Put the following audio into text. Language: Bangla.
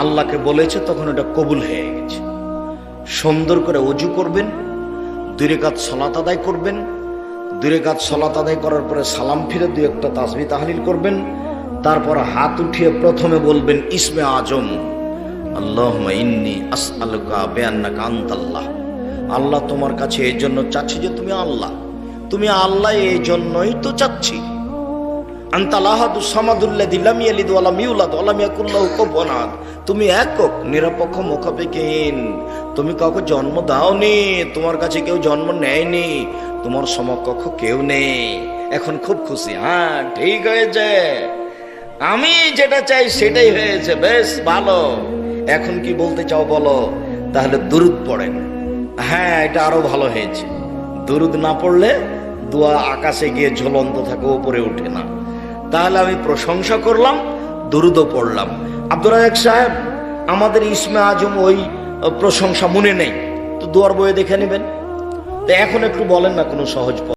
আল্লাহকে বলেছে, তখন এটা কবুল হয়ে গেছে। সুন্দর করে ওযু করবেন, 2 রাকাত সালাত আদায় করবেন, 2 রাকাত সালাত আদায় করার পরে সালাম ফিরে 2 একটা তাসবিহ তাহলিল করবেন। তারপর হাত উঠিয়ে প্রথমে বলবেন ইসমে আজম, আল্লাহুম্মা ইন্নী আসআলুকা বিআন্নাকা আনতাল্লাহ। আল্লাহ, তোমার কাছে এই জন্য চাচ্ছি যে তুমি আল্লাহ, তুমি আল্লাহ, এই জন্যই তো চাচ্ছি। আনতাল আহাদুস সামাদুল্লাযী লাম ইয়ালিদ ওয়া লাম ইউলাদ ওয়া লাম ইয়াকুল লাহু কুফুয়ান আহাদ। তুমি একক, নিরপেক্ষ, মুখাপেক্ষীহীন, তুমি কাউকে জন্ম দাওনি, তোমার কাছে কেউ জন্ম নেয়নি, তোমার সমকক্ষ কেউ নেই। এখন খুব খুশি, হ্যাঁ ঠিক হয়েছে, আমি যেটা চাই সেটাই হয়েছে, বেশ ভালো। এখন কি বলতে চাও বলো? তাহলে দুরূদ পড়েন। হ্যাঁ, এটা আরো ভালো হয়েছে। দুরূদ না পড়লে দোয়া আকাশে গিয়ে ঝুলন্ত থাকে, উপরে ওঠে না। তাহলে আমি প্রশংসা করলাম, দুরূদও পড়লাম। আব্দুর রাজ্জাক সাহেব, আমাদের ইসমে আজম ওই প্রশংসা মনে নেই, তো দোয়ার বইয়ে দেখে নেবেন। তো এখন একটু বলেন না কোনো সহজ